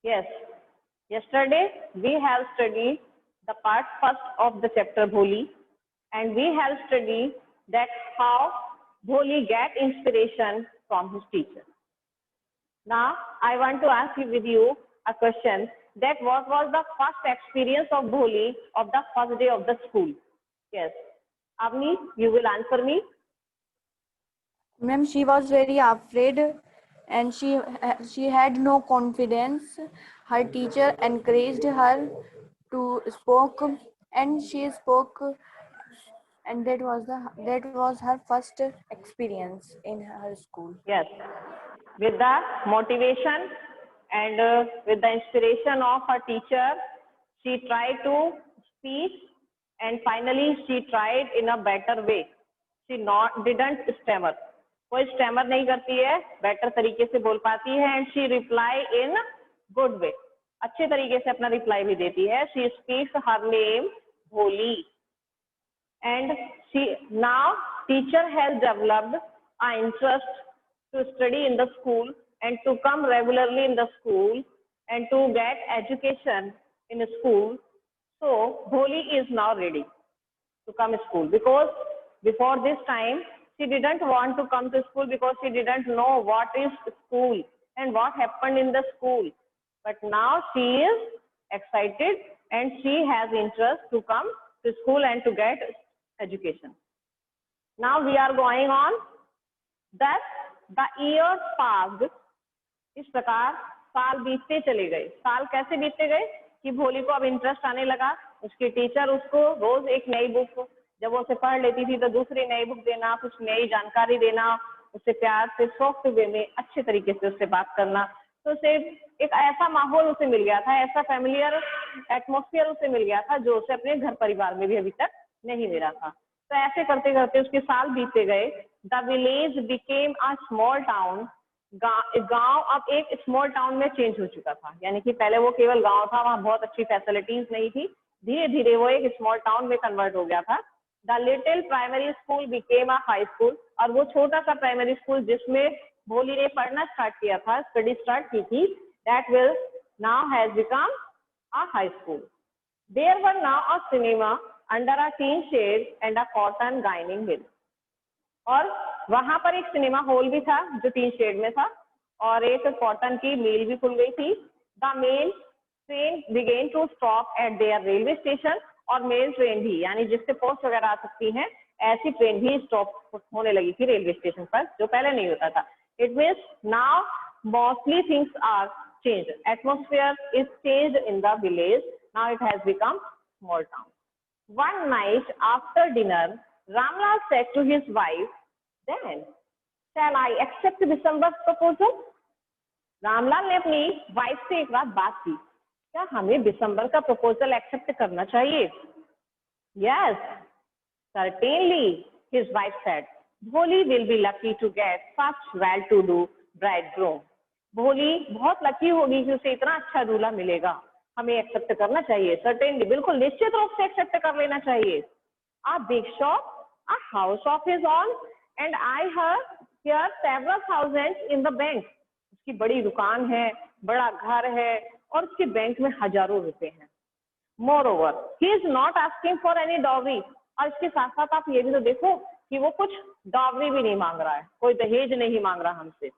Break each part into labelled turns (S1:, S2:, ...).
S1: Yes. Yesterday we have studied the part first of the chapter Bholi, and we have studied that how Bholi get inspiration from his teacher. Now I want to ask you with you a question that what was the first experience of Bholi of the first day of the school? Yes. Avni, you will answer me.
S2: Ma'am, she was very afraid and she had no confidence. Her teacher encouraged her to spoke and she spoke, and that was her first experience in her school.
S1: Yes. With the motivation and with the inspiration of her teacher, she tried to speak, and finally she tried in a better way. She didn't stammer. कोई stammer नहीं करती है, better तरीके से बोल पाती है, and she reply in good way, अच्छे तरीके से अपना रिप्लाई भी देती है. शी स्पीक्स हर नेम भोली, and she now teacher has developed an interest to study in the school and to come regularly in the school and to get education in the school. So Bholi is now ready to come to school, because before this time she didn't want to come to school because she didn't know what is school and what happened in the school. But now she is excited and she has interest to come to school and to get education. Now we are going on. Thus the years passed. इस प्रकार साल बीतते चले गए. साल कैसे बीतते गए कि भोली को अब इंटरेस्ट आने लगा. उसकी टीचर उसको रोज एक नई बुक, जब वो उसे पढ़ लेती थी तो दूसरी नई बुक देना, कुछ नई जानकारी देना, उससे प्यार से सॉफ्ट वे में अच्छे तरीके से उससे बात करना. तो उसे एक ऐसा माहौल उसे मिल गया था, ऐसा फैमिलियर एटमॉस्फेयर उसे मिल गया था जो उसे अपने घर परिवार में भी अभी तक नहीं मिला था. तो ऐसे करते करते उसके साल बीते गए. The village became a small town. गांव अब एक स्मॉल टाउन में चेंज हो चुका था, यानी कि पहले वो केवल गांव था, वहां बहुत अच्छी फैसिलिटीज नहीं थी. धीरे धीरे वो एक स्मॉल टाउन में कन्वर्ट हो गया था. The little primary school became a high school. और वो छोटा सा प्राइमरी स्कूल जिसमें भोली ने पढ़ना स्टार्ट किया था, स्टडी स्टार्ट की थी, that will now has become a high school. There were now a cinema under a tin shed and a cotton ginning mill. और वहां पर एक सिनेमा हॉल भी था जो टीन शेड में था, और एक कॉटन की मिल भी खुल गई थी. The mail train began to stop at their railway station. और मेल ट्रेन भी, यानी जिससे पोस्ट वगैरह आ सकती हैं, ऐसी ट्रेन भी स्टॉप होने लगी थी रेलवे स्टेशन पर, जो पहले नहीं होता था. It means now mostly things are change. Atmosphere is change in the village. Now it has become small town. One night after dinner, Ramlal said to his wife, "Then, shall I accept December's proposal?" Ramlal ने अपनी wife से एक बात की, क्या हमें दिसंबर का proposal accept करना चाहिए? Yes, certainly, his wife said. Bholi will be lucky to get such well-to-do bridegroom. भोली बहुत लकी होगी कि उसे इतना अच्छा दूल्हा मिलेगा. हमें एक्सेप्ट करना चाहिए. सर्टेनली, बिल्कुल निश्चित रूप से एक्सेप्ट कर लेना चाहिए. A big shop, a house of his own, and I have here several thousands in the bank. उसकी बड़ी दुकान है, बड़ा घर है, और उसके बैंक में हजारों रुपए हैं. More over he is not asking for any dowry. और इसके साथ साथ आप ये भी तो देखो कि वो कुछ डॉवरी भी नहीं मांग रहा है, कोई दहेज नहीं मांग रहा हमसे.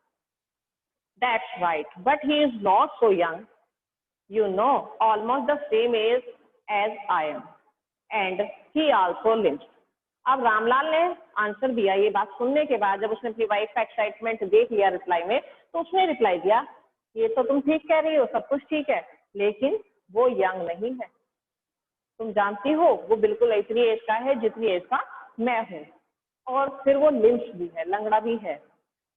S1: That's right, but he is not so young. You know, almost the same age as I am, and he also lives. अब रामलाल ने आंसर दिया. ये बात सुनने के बाद जब उसने अपनी वाइफ का एक्साइटमेंट देख लिया रिप्लाई में, तो उसने रिप्लाई दिया, ये तो तुम ठीक कह रही हो, सब कुछ ठीक है, लेकिन वो यंग नहीं है. तुम जानती हो वो बिल्कुल इतनी एज का है जितनी एज का मैं हूँ, और फिर वो लिम्स भी है, लंगड़ा भी है.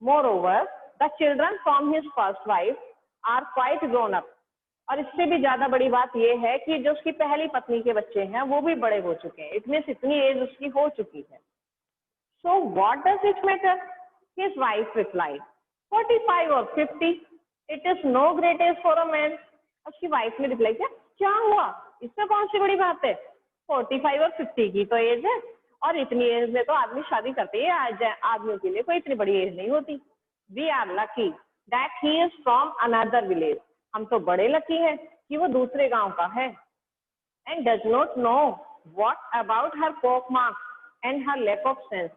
S1: Moreover the children from his first wife are quite grown up. और इससे भी ज्यादा बड़ी बात यह है कि जो उसकी पहली पत्नी के बच्चे हैं वो भी बड़े हो चुके हैं. इतनी इतनी एज उसकी हो चुकी है. So what does it matter? His wife replied, 45 और 50, it is no great age for a man. उसकी वाइफ ने रिप्लाई किया, क्या हुआ, इसमें कौन सी बड़ी बात है? 45 और 50 की तो एज है, और इतनी एज में तो आदमी शादी करते हैं. आदमियों के लिए कोई इतनी बड़ी एज नहीं होती. We are lucky that he is from another village. हम तो बड़े लकी हैं कि वो दूसरे गांव का है। And does not know what about her pock marks and her lack of sense,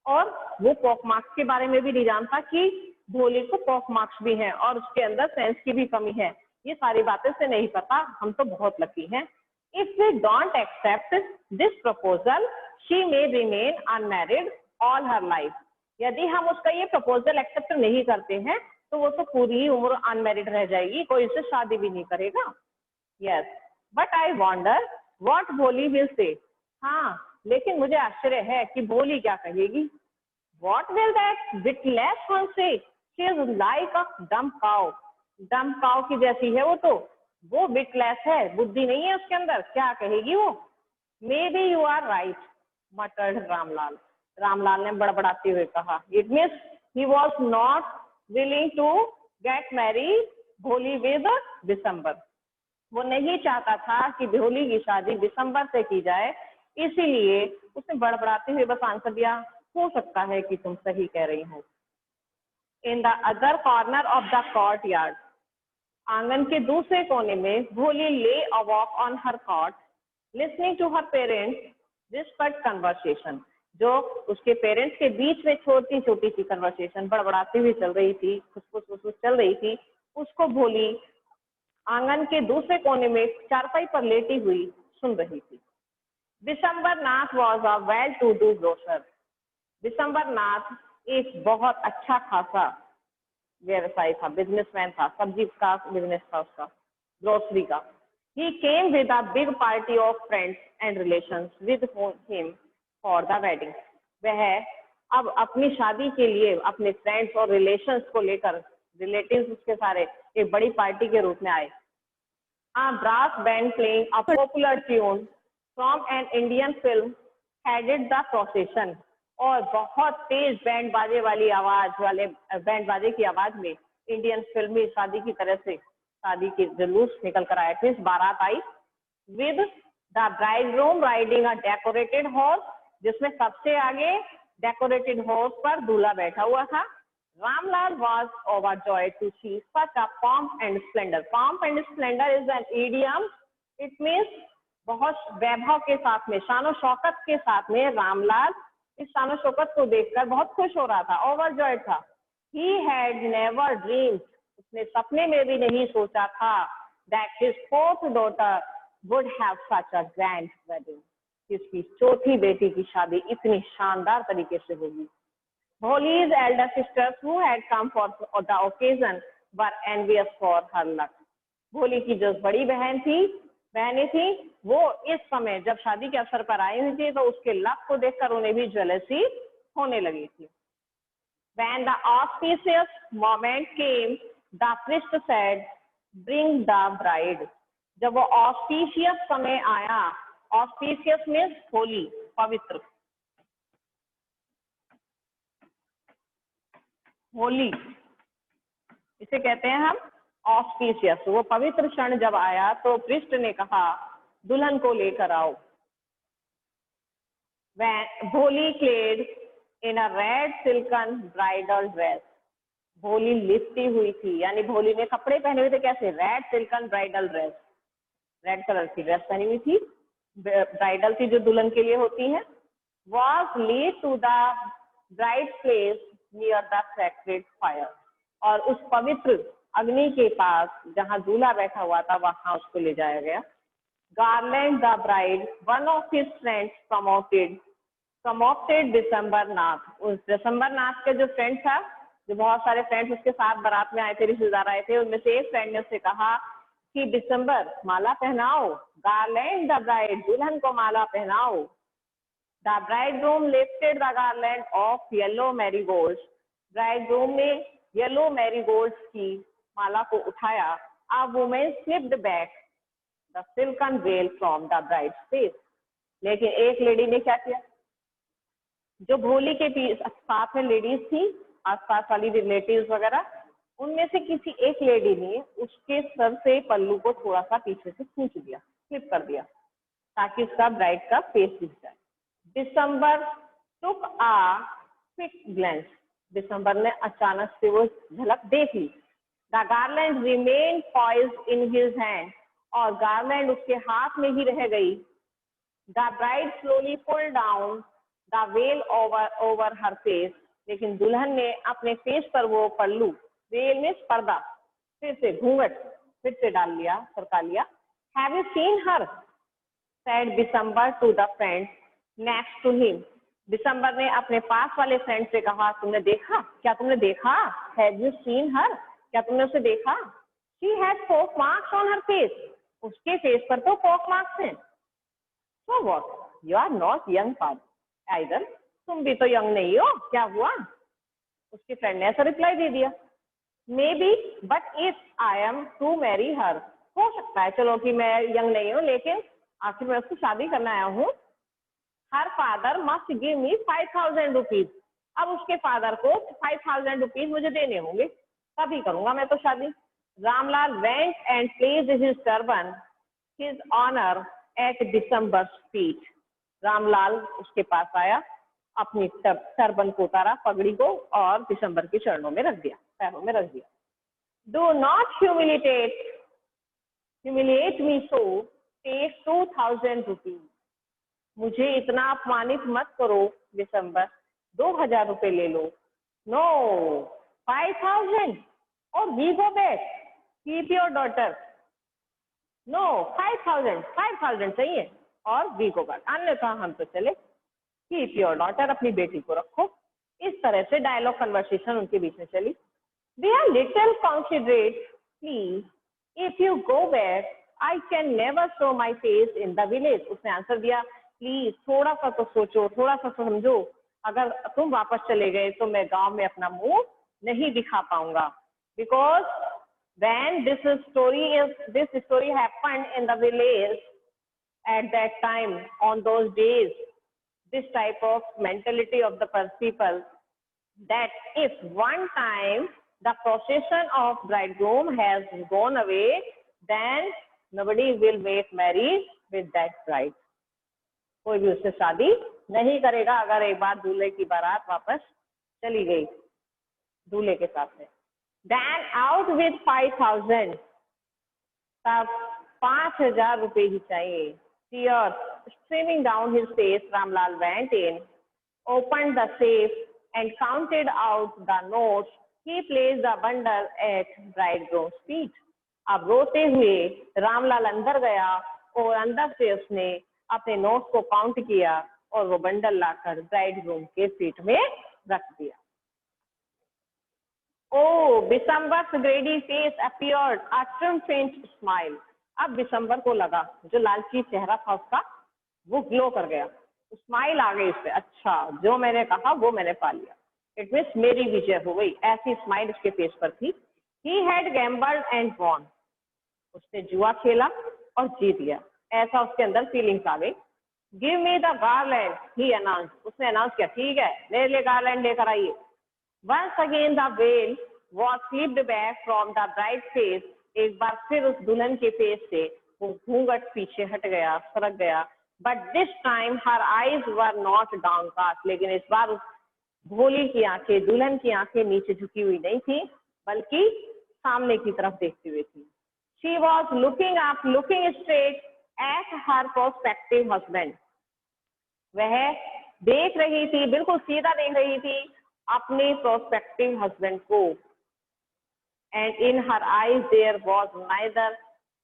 S1: और वो पॉक मार्क्स के बारे में भी नहीं जानता कि भोली को पॉक मार्क्स भी हैं और उसके अंदर सेंस की भी कमी है। ये सारी बातें से नहीं पता, हम तो बहुत लकी हैं। If we don't accept this proposal she may remain unmarried all her life. यदि हम उसका ये प्रपोजल एक्सेप्ट नहीं करते हैं तो वो तो पूरी उम्र अनमैरिड रह जाएगी, कोई उससे शादी भी नहीं करेगा। Yes but I wonder what Bholi will say. हाँ लेकिन मुझे आश्चर्य है कि भोली क्या कहेगी। What will that witless one say? She is like a dumb cow. Dumb cow की जैसी है वो, तो वो witless है, बुद्धि नहीं है उसके अंदर, क्या कहेगी वो। Maybe you are right, muttered Ramlal. Ramlal ने बड़बड़ाते हुए कहा। It means he was not willing to get married भोली with दिसंबर। वो नहीं चाहता था कि भोली की शादी दिसंबर से की जाए, इसीलिए उसने बड़बड़ाते हुए बस आंसर दिया, हो सकता है कि तुम सही कह रही हो। In the other corner of the courtyard, आंगन के दूसरे कोने में Bholi lay awake on her cot listening to her parents whispered conversation. जो उसके पेरेंट्स के बीच में छोटी छोटी सी कन्वर्सेशन बड़बड़ाती हुई चल रही थी, खुसफुस चल रही थी, उसको भोली आंगन के दूसरे कोने में चारपाई पर लेटी हुई सुन रही थी। दिसंबर Nath was a well to do grocer. दिसंबर नाथ एक बहुत अच्छा खासा व्यवसाय था, बिजनेसमैन था, सब्जी का बिजनेस था उसका, ग्रोसरी का। He came with a big party of friends and relations with him for the wedding. वह अब अपनी शादी के लिए अपने फ्रेंड्स और रिलेशंस को लेकर, रिलेटिव्स उसके सारे, एक बड़ी पार्टी के रूप में आए। A brass band playing a popular tune from an Indian film headed the procession। और बहुत तेज बैंड बाजे वाली आवाज वाले बैंड बाजे की आवाज में इंडियन फिल्मी शादी की तरह से शादी के जुलूस निकल कर आए थे, बारात आई। With the bridegroom riding a decorated horse, जिसमें सबसे आगे डेकोरेटेड हॉर्स पर दूल्हा बैठा हुआ था। Ramlal was overjoyed to see such a pomp and splendor. Pomp and splendor is an idiom. It means बहुत वैभव के साथ में, शानो शौकत के साथ में रामलाल इस शानो शौकत को देखकर बहुत खुश हो रहा था, ओवरजॉयड था। He had never dreamed, उसने सपने में भी नहीं सोचा था that his fourth daughter would have such a grand wedding, इसकी चौथी बेटी की शादी इतनी शानदार तरीके से होगी। Bholi's elder sisters who had come for the occasion were envious for her luck। भोली की जो बड़ी बहनें थी, वो इस समय जब शादी के अवसर पर आई हुई थी तो उसके लक को देखकर उन्हें भी जेलसी होने लगी थी। When the auspicious moment came, the priest said, "Bring the bride." जब वो auspicious समय आया, auspicious means होली, पवित्र, होली इसे कहते हैं हम ऑस्पिशियस। वो पवित्र क्षण जब आया तो पृष्ठ ने कहा, दुल्हन को लेकर आओ। भोली क्लेड इन अ रेड सिल्कन ब्राइडल ड्रेस। भोली लिपटी हुई थी, यानी भोली ने कपड़े पहने हुए थे कैसे, red silken bridal dress, red colour की ड्रेस पहनी हुई थी, ब्राइडल थी जो दुल्हन के लिए होती है। Was lead to the bride place near the sacred fire, और उस पवित्र अग्नि के पास जहां दूल्हा बैठा हुआ था वहां उसको ले जाया गया। Garland the bride, one of his friends promoted दिसंबर नाथ। उस दिसंबर नाथ के जो फ्रेंड था, जो बहुत सारे फ्रेंड्स उसके साथ बारात में आए थे, रिश्तेदार आए थे, उनमें से एक फ्रेंड ने उससे कहा कि दिसंबर माला पहनाओ, गार्लैंड द ब्राइड, दुल्हन को माला पहनाओ। The bridegroom lifted the garland of yellow marigolds। bridegroom ने येलो मैरीगोल्ड्स की माला को उठाया। A woman slipped back the silken veil from the bride's face। लेकिन एक लेडी ने क्या किया, जो भोली के साथ में लेडीज थी, आसपास वाली रिलेटिव्स वगैरह, उनमें से किसी एक लेडी ने उसके सर से पल्लू को थोड़ा सा पीछे से खींच दिया, स्लिप कर दिया, ताकि उसका ब्राइड का फेस दिख जाए। दिसंबर took a quick glance। दिसंबर ने अचानक से वो झलक देख ली। The garland remained poised in his hand. और garland उसके हाथ में ही रह गई. The bride slowly pulled down the veil over her face. लेकिन दुल्हन ने अपने फेस पर वो पल्लू, वेल में पर्दा, फिर से घूंघट फिर से डाल लिया, सरका लिया. Have you seen her? said December to the friend next to him. दिसंबर ने अपने पास वाले फ्रेंड से कहा, तुमने देखा? क्या तुमने देखा? Have you seen her? क्या तुमने उसे देखा? She had pock marks on her face. उसके फेस पर तो pock marks हैं. So what? You are not young father either. तुम भी तो यंग नहीं हो, क्या हुआ? उसके फ्रेंड ने ऐसा रिप्लाई दे दिया. Maybe, but if I am to marry her. हो सकता है, चलो कि मैं यंग नहीं हूँ, लेकिन आखिर मैं उसकी शादी करना आया हूँ. Her father must give me 5,000 rupees. अब उसके फादर को 5,000 rupees मुझे देने होंगे, तभी करूंगा मैं तो शादी. Ramlal went and placed his turban, his honor, at December's feet. Ramlal उसके पास आया, अपनी टर्बन को उतारा, पगड़ी को, और दिसंबर के चरणों में रख दिया, पैरों में रख दिया. Do not humiliate me so. Take 2,000 rupees. मुझे इतना अपमानित मत करो दिसंबर, 2,000 रुपए ले लो. No, 5,000. और we go back. Keep your daughter. No, 5,000 चाहिए और we go back. अन्यथा हम तो चले. Keep your daughter, अपनी बेटी को रखो. इस तरह से डायलॉग कन्वर्सेशन उनके बीच में चली. They are little considerate. Please, if you go back, I can never show my face in the village. उसने आंसर दिया, प्लीज थोड़ा सा तो सोचो, थोड़ा सा तो समझो. अगर तुम वापस चले गए तो मैं गांव में अपना मुंह नहीं दिखा पाऊंगा. Because when this story happened in the village at that time, on those days, this type of mentality of the people, that if one time the procession of bridegroom has gone away, then nobody will make marriage with that bride. कोई भी उससे शादी नहीं करेगा अगर एक बार दूल्हे की बारात वापस चली गई दूल्हे के साथ में. Then out with 5,000. तब 5,000 रुपए ही चाहिए. Tears streaming down his face, Ramlal went in, opened the safe and counted out the notes. He placed the bundle at bridegroom's feet. अब रोते हुए रामलाल अंदर गया और अंदर से उसने अपने नोट्स को काउंट किया और वो बंडल लाकर ब्राइडग्रूम के फीट में रख दिया. Oh, December's greedy face appeared a triumphant smile. अब दिसंबर को लगा जो लालची चेहरा था उसका वो ग्लो कर गया. स्माइल आ गई उससे. अच्छा, जो मैंने कहा वो मैंने पा लिया. इट मीन्स मेरी विजय हो गई. ऐसी स्माइल उसके फेस पर थी. He had gambled and won. उसने जुआ खेला और जीत गया, ऐसा उसके अंदर फीलिंग्स आ गई. Give me the garland, he announce. उसने अनाउंस किया, ठीक है मेरे लिए गार्लैंड लेकर आइए. Once again the veil was slipped back from the bride face. एक बार फिर उस दुल्हन के फेस से वो घूंघट पीछे हट गया, सरक गया. But this time her eyes were not downcast. लेकिन इस बार उस भोली की आंखें, दुल्हन की आंखें नीचे झुकी हुई नहीं थी, बल्कि सामने की तरफ देखती हुई थी. She was looking up, looking straight at her prospective husband. वह देख रही थी, बिल्कुल सीधा देख रही थी अपने prospective husband को. And in her eyes there was neither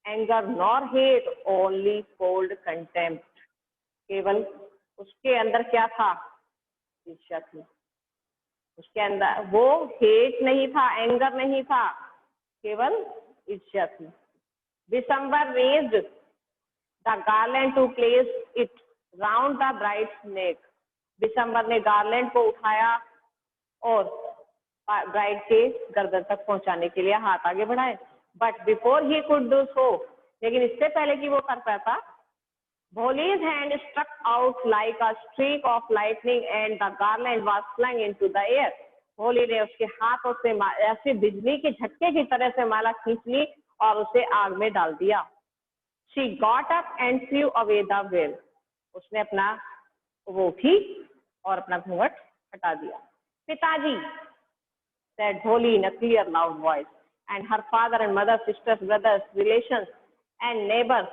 S1: anger nor hate, only cold contempt. केवल उसके अंदर क्या था? ईर्ष्या थी. उसके अंदर वो हेट नहीं था, एंगर नहीं था, केवल ईर्ष्या थी. December raised the garland to place it round the bride's neck. दिसंबर ने गार्लैंड को उठाया और ब्राइड के गर्दन तक पहुंचाने के लिए हाथ आगे बढ़ाए. But before he could do so, लेकिन इससे पहले कि वो कर पाता, Bholi's hand struck out like a streak of lightning and the garland was flung into the air. भोली ने उसके हाथों से ऐसे बिजली के झटके की तरह से माला खींच ली और उसे आग में डाल दिया. She got up and flew away the veil. उसने अपना वो उठी और अपना घूंघट हटा दिया. पिताजी, said Bholi in a clear loud voice, and her father and mother, sisters, brothers, relations, and neighbors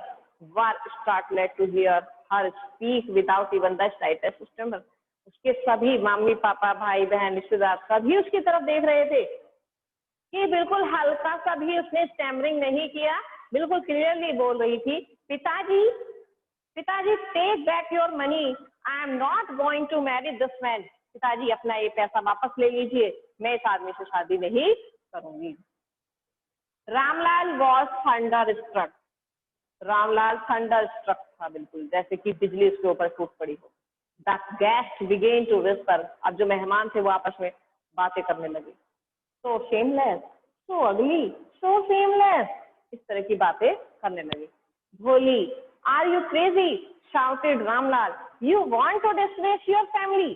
S1: were startled to hear her speak without even the slightest tremor. उसके सभी मम्मी पापा भाई बहन रिश्तेदार सभी उसकी तरफ देख रहे थे कि बिल्कुल हल्का सा भी उसने स्टैमरिंग नहीं किया, बिल्कुल क्लियरली बोल रही थी, पिताजी पिताजी take back your money, I am not going to marry this man. पिताजी अपना ये पैसा वापस ले लीजिए, मैं इस आदमी से शादी नहीं करूंगी। Ramlal was thunderstruck, Ramlal thunderstruck था, बिल्कुल जैसे कि बिजली उसके ऊपर टूट पड़ी हो। The guest began to whisper, अब जो मेहमान थे वो आपस में बातें करने लगे। सो शेमलेस, सो अगली, सो शेमलेस, इस तरह की बातें करने लगे। Bholi, are you crazy, shouted Ramlal, you want to disgrace your family,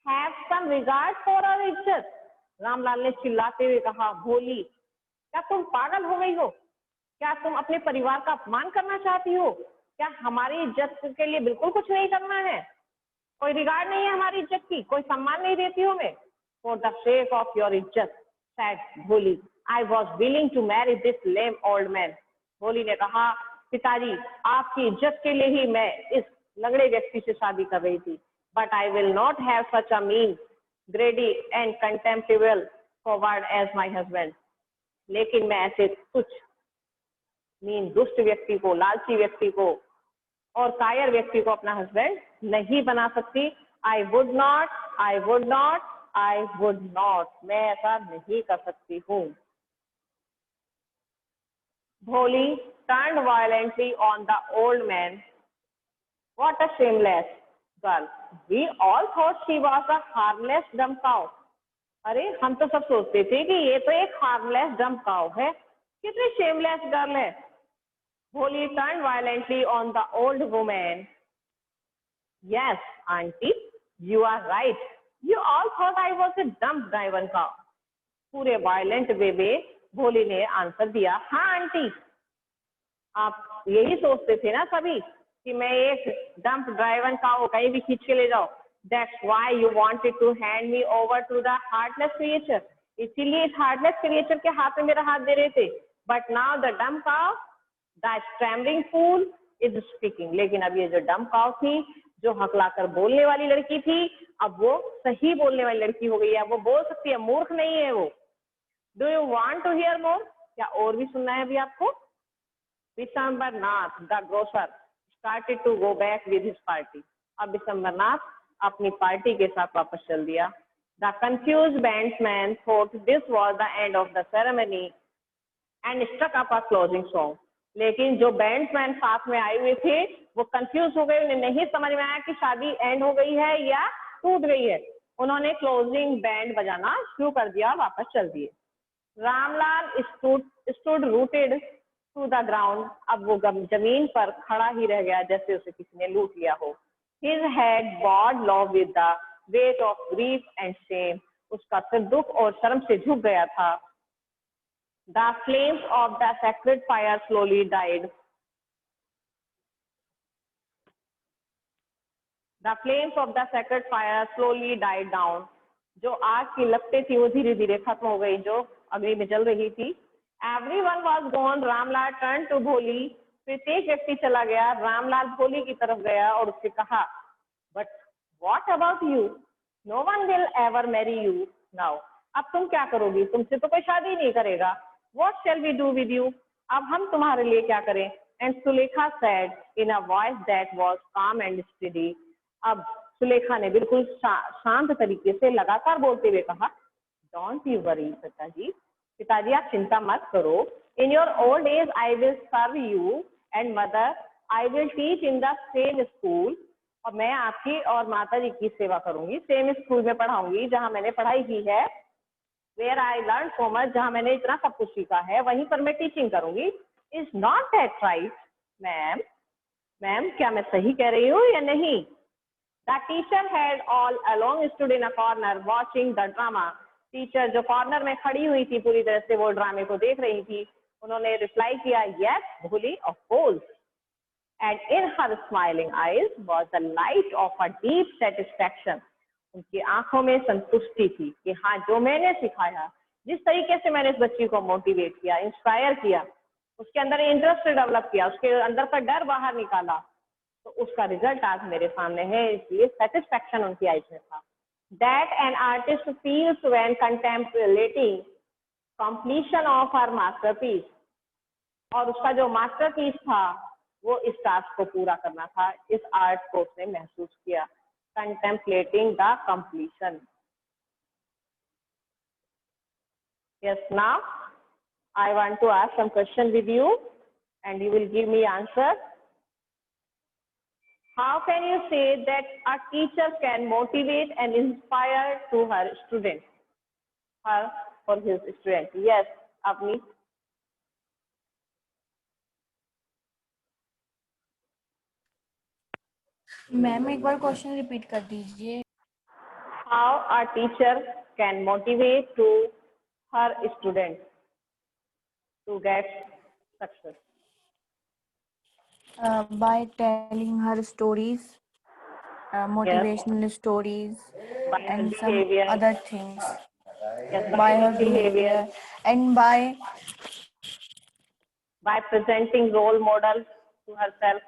S1: have some regard for our izzat. Ramlal ने चिल्लाते हुए कहा, भोली क्या तुम पागल हो गई हो? क्या तुम अपने परिवार का अपमान करना चाहती हो? क्या हमारी इज्जत के लिए बिल्कुल कुछ नहीं करना है? कोई रिगार्ड नहीं है हमारी इज्जत की, कोई सम्मान नहीं देती हो मैं? For the sake of your izzat, said Bholi, I was willing to marry this lame old man. Bholi ने कहा, पिताजी आपकी इज्जत के लिए ही मैं इस लंगड़े व्यक्ति से शादी कर रही थी, but I will not have such a mean, greedy and contemptible forward as my husband. लेकिन मैं ऐसे कुछ मीन दुष्ट व्यक्ति को, लालची व्यक्ति को और कायर व्यक्ति को अपना हस्बैंड नहीं बना सकती। I would not, I would not, I would not, मैं ऐसा नहीं कर सकती हूँ। Bholi turned violently on the old man. What a shameless girl. We all thought she was a harmless dumb cow. अरे हम तो सब सोचते थे कि ये तो एक harmless dumb cow है, कितनी shameless girl है। Bholi turned violently on the old woman. Yes, auntie, you are right. You all thought I was a dumb driven cow. पूरे वायलेंट वे में भोली ने आंसर दिया, हाँ आंटी, आप यही सोचते थे ना सभी कि मैं एक डंप ड्राइवर का हूँ, कहीं भी खींच के ले जाओ। That's why you wanted to hand me over to the heartless creature. इसीलिए इस heartless creature के हाथ में मेरा हाथ दे रहे थे। But now the dumb cow, the stammering fool is speaking. लेकिन अब ये जो dumb cow थी, जो हकलाकर बोलने वाली लड़की थी, अब वो सही बोलने वाली लड़की हो गई है, वो बोल सकती है, मूर्ख नहीं है वो। Do you want to hear more? क्या और भी सुनना है अभी आपको? Vishambarnath the grocer started to go back with his party. अब विशंबरनाथ अपनी पार्टी के साथ वापस चल दिया। The confused bandsman thought this was the end of the ceremony and struck up a closing song. लेकिन जो बैंड्समैन साथ में आए हुए थे वो कंफ्यूज हो गए, उन्हें नहीं समझ में आया कि शादी एंड हो गई है या टूट गई है। उन्होंने क्लोजिंग बैंड बजाना शुरू कर दिया, वापस चल दिए। Ramlal stood rooted to the ground. अब वो जमीन पर खड़ा ही रह गया जैसे उसे किसी ने लूट लिया हो। His head bowed low with the weight of grief and shame. उसका सिर दुख और शर्म से झुक गया था। The flames of the sacred fire slowly died. The flames of the sacred fire slowly died down. जो आग की लपटें थी वो धीरे धीरे खत्म हो गई, जो अग्नि में जल रही थी। Everyone was gone. Ramlal turned to भोली. प्रत्येक व्यक्ति चला गया। रामलाल भोली की तरफ गया और उससे कहा, But what about you? No one will ever marry you now. अब तुम क्या करोगी? तुमसे तो कोई शादी नहीं करेगा। What shall we do with you? अब हम तुम्हारे लिए क्या करें? And Sulekha said in a voice that was calm and steady. अब सुलेखा ने बिल्कुल शांत तरीके से लगातार बोलते हुए कहा, Don't you worry, पिताजी, पिताजी आप चिंता मत करो। In your old age I will serve you and mother I will teach in the same school. और मैं आपकी और माता जी की सेवा करूंगी, सेम स्कूल में पढ़ाऊंगी जहां मैंने पढ़ाई की है। Where I learned so much, जहां मैंने इतना सब कुछ सीखा है वहीं पर मैं टीचिंग करूंगी। Is not that right, ma'am? Ma'am क्या मैं सही कह रही हूँ या नहीं? The teacher had all along stood in a corner watching the drama. Teacher जो कॉर्नर में खड़ी हुई थी पूरी तरह से वो ड्रामे को देख रही थी, उन्होंने रिप्लाई किया, Yes, भोली, of course. And in her smiling eyes was the light of a deep satisfaction. उनकी आंखों में संतुष्टि थी कि हाँ जो मैंने सिखाया जिस तरीके से मैंने इस बच्ची को मोटिवेट किया, इंस्पायर किया, उसके अंदर इंटरेस्ट डेवलप किया, उसके अंदर का डर बाहर निकाला, तो उसका रिजल्ट आज मेरे सामने है। इसलिए सेटिस्फैक्शन उनकी आईज में था। That an artist feels when contemplating completion of her masterpiece, और उसका जो मास्टरपीस था वो इस टास्क को पूरा करना था, इस आर्ट को उसने महसूस किया। Contemplating the completion. Yes, now I want to ask some question with you and you will give me answer. How can you say that a teacher can motivate and inspire to her student, her or his student? Yes, Avni.
S2: Ma'am एक बार question repeat कर दीजिए।
S1: How a teacher can motivate to her student to get success?
S2: By telling her stories, motivational stories,
S1: By her
S2: and some
S1: behavior.
S2: other things.
S1: Yes,
S2: By her behavior and
S1: by presenting role models to herself.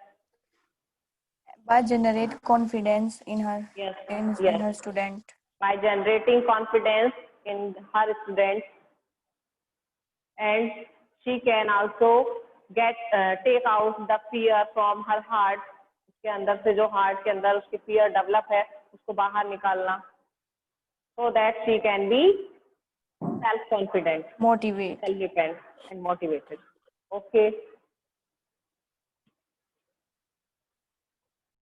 S2: by generate confidence in her,
S1: Yes,
S2: in
S1: yes.
S2: her student.
S1: By generating confidence in her students, and she can also take out the fear from her heart. उसके अंदर से जो heart के अंदर उसकी fear develop है, उसको बाहर निकालना, so that she can be self confident,
S2: Motivate.
S1: self dependent and motivated. Okay.